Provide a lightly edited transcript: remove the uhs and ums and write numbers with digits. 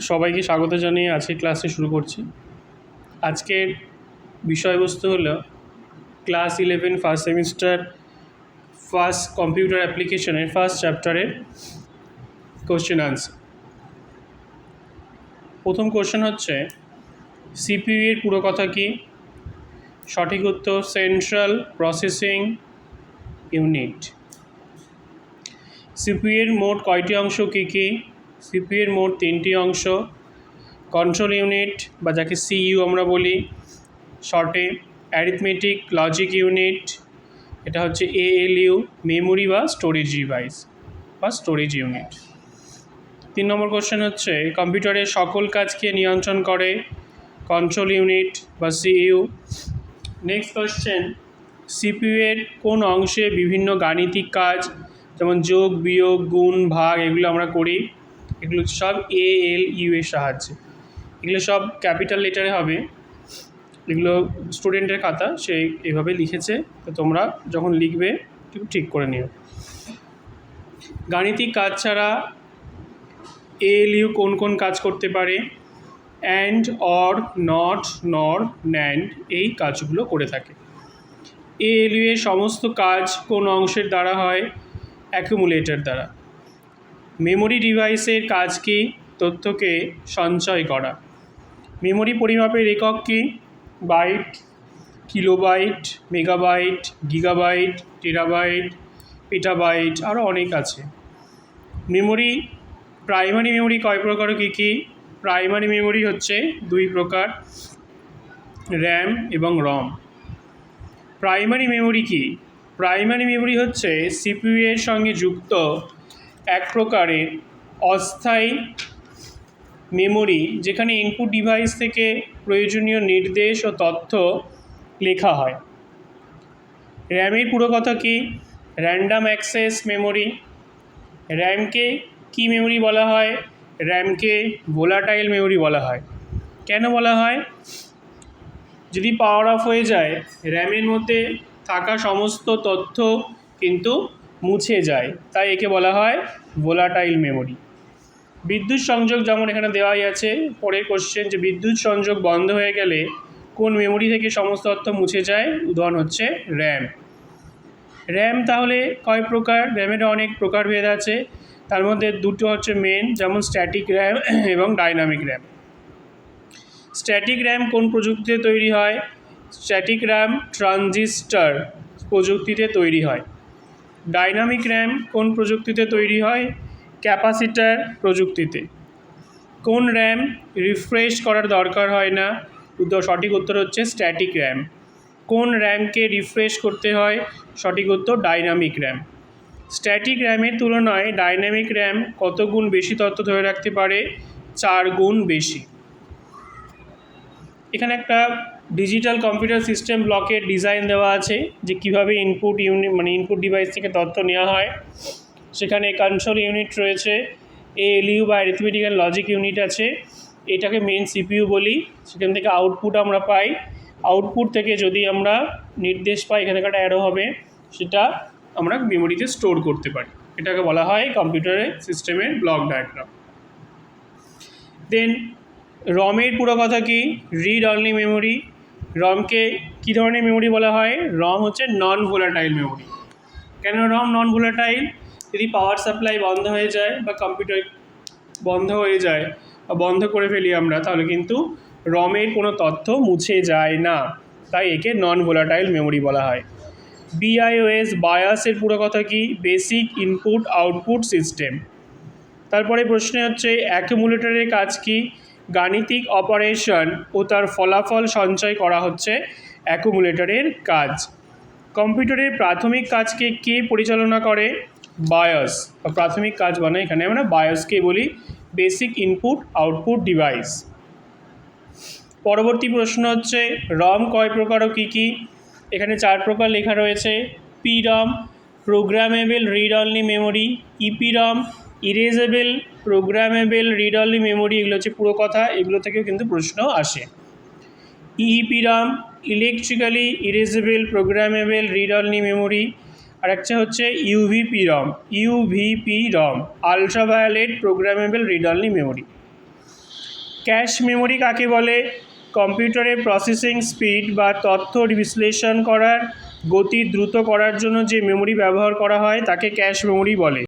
সবাইকে স্বাগত জানিয়ে আজকে ক্লাসে শুরু করছি। আজকের বিষয়বস্তু হলো class 11 first semester first computer অ্যাপ্লিকেশনের ফার্স্ট চ্যাপ্টারের কোশ্চেন আনসার। প্রথম কোশ্চেন হচ্ছে সিপিইউ এর পুরো কথা কি? সঠিক উত্তর সেন্ট্রাল প্রসেসিং ইউনিট। সিপিইউ এর মোট কয়টি অংশ কী কী? সিপিইউ এর মোট 3টি অংশ। কন্ট্রোল ইউনিট বা যাকে সিইউ আমরা বলি শর্টে, অ্যারিথমেটিক লজিক ইউনিট, এটা হচ্ছে এএলইউ, মেমোরি বা স্টোরেজ ডিভাইস বা স্টোরেজ ইউনিট। 3 নম্বর কোশ্চেন হচ্ছে কম্পিউটারের সকল কাজকে নিয়ন্ত্রণ করে কন্ট্রোল ইউনিট বা সিইউ। নেক্সট কোশ্চেন সিপিইউ এর কোন অংশে বিভিন্ন গাণিতিক কাজ যেমন যোগ, বিয়োগ, গুণ, ভাগ এগুলো আমরা করি, এগুলো সব এএলইউ এর সাহায্যে। এগুলো সব ক্যাপিটাল লেটারে হবে, এগুলো স্টুডেন্টের খাতা সে এভাবে লিখেছে, তো তোমরা যখন লিখবে একটু ঠিক করে নিও। গাণিতিক কাজ ছাড়া এএলইউ কোন কোন কাজ করতে পারে? অ্যান্ড, অর, নট, নর, ন্যান্ড এই কাজগুলো করে থাকে। এএলইউ এর সমস্ত কাজ কোন অংশের দ্বারা হয়? অ্যাকুমুলেটর দ্বারা। মেমোরি ডিভাইসের কাজ কি? তথ্যকে সঞ্চয় করা। মেমোরি পরিমাপের একক কি? Byte, kilobyte, megabyte, gigabyte, terabyte, petabyte, আরও অনেক আছে। মেমোরি, প্রাইমারি মেমোরি কয় প্রকার কী কী? প্রাইমারি মেমোরি হচ্ছে 2 প্রকার, র্যাম এবং রম। প্রাইমারি মেমোরি কি? প্রাইমারি মেমোরি হচ্ছে সিপিইউ এর সঙ্গে যুক্ত এক প্রকারের অস্থায়ী মেমোরি যেখানে ইনপুট ডিভাইস থেকে প্রয়োজনীয় নির্দেশ ও তথ্য লেখা হয়। র্যামের পুরো কথা কি? Random access memory. র্যামকে কি মেমোরি বলা হয়? র্যামকে ভোলাটাইল মেমোরি বলা হয়। কেন বলা হয়? যদি পাওয়ার অফ হয়ে যায় র্যামের মধ্যে থাকা সমস্ত তথ্য কিন্তু মুছে যায়, তাই একে বলা হয় ভোলাটাইল মেমোরি। বিদ্যুৎ সংযোগ যেমন এখানে দেওয়াই আছে, পরের কোশ্চেন যে বিদ্যুৎ সংযোগ বন্ধ হয়ে গেলে কোন মেমোরি থেকে সমস্ত তথ্য মুছে যায়? উদাহরণ হচ্ছে র্যাম। র্যাম তাহলে কয় প্রকার? র্যামের অনেক প্রকারভেদ আছে, তার মধ্যে দুটো হচ্ছে মেন, যেমন স্ট্যাটিক র্যাম এবং ডাইনামিক র্যাম। স্ট্যাটিক র্যাম কোন প্রযুক্তিতে তৈরি হয়? স্ট্যাটিক র্যাম ট্রানজিস্টর প্রযুক্তিতে তৈরি হয়। ডাইনামিক র্যাম কোন প্রযুক্তিতে তৈরি হয়? ক্যাপাসিটার প্রযুক্তিতে। কোন র্যাম রিফ্রেশ করার দরকার হয় না? সঠিক উত্তর হচ্ছে স্ট্যাটিক র্যাম। কোন র্যামকে রিফ্রেশ করতে হয়? সঠিক উত্তর ডাইনামিক র্যাম। স্ট্যাটিক র্যামের তুলনায় ডাইনামিক র্যাম কত গুণ বেশি তথ্য ধরে রাখতে পারে? 4 গুণ বেশি। এখানে একটা ডিজিটাল কম্পিউটার সিস্টেম ব্লকের ডিজাইন দেওয়া আছে যে কীভাবে ইনপুট ইউনিট ইনপুট ডিভাইস থেকে তথ্য নেওয়া হয়। সেখানে কন্ট্রোল ইউনিট রয়েছে, এএলইউ বা অ্যারিথমেটিক অ্যান্ড লজিক ইউনিট আছে, এটাকে মেন সিপিইউ বলি। সেখান থেকে আউটপুট আমরা পাই, আউটপুট থেকে যদি আমরা নির্দেশ পাই এখানে একটা অ্যারো হবে, সেটা আমরা মেমোরিতে স্টোর করতে পারি। এটাকে বলা হয় কম্পিউটারের সিস্টেমের ব্লক ডায়াগ্রাম। দেন রমের পুরো কথা কি? Read only memory. রমকে কী ধরনের মেমোরি বলা হয়? রম হচ্ছে নন ভোলাটাইল মেমোরি। কেন রম নন ভোলাটাইল? যদি পাওয়ার সাপ্লাই বন্ধ হয়ে যায় বা কম্পিউটার বন্ধ হয়ে যায় বা বন্ধ করে ফেলি আমরা, তাহলে কিন্তু রমের কোনো তথ্য মুছে যায় না, তাই একে নন ভোলাটাইল মেমোরি বলা হয়। বিআইওএস, বায়াসের পুরো কথা কি? Basic input output system. তারপরে প্রশ্নে হচ্ছে অ্যাকুমুলেটরের কাজ কি? গাণিতিক অপারেশন ও তার ফলাফল সঞ্চয় করা হচ্ছে অ্যাকুমুলেটরের কাজ। কম্পিউটারের প্রাথমিক কাজকে কে পরিচালনা করে? বায়োস বা প্রাথমিক কাজ বানায় এখানে আমরা বায়োসকে বলি, বেসিক ইনপুট আউটপুট ডিভাইস। পরবর্তী প্রশ্ন হচ্ছে রম কয় প্রকার ও কী কী? এখানে 4 প্রকার লেখা রয়েছে। PROM programmable read only memory, EPROM erasable programmable read only memory, এগুলো হচ্ছে পুরো কথা, এগুলো থেকেও কিন্তু প্রশ্ন আসে। EEPROM electrically erasable programmable read only memory, আর একটা হচ্ছে UVP ROM ultraviolet programmable read only memory. Cache memory কাকে বলে? কম্পিউটারের প্রসেসিং স্পিড বা তথ্য বিশ্লেষণ করার গতি দ্রুত করার জন্য যে মেমোরি ব্যবহার করা হয় তাকে ক্যাশ মেমোরি বলে।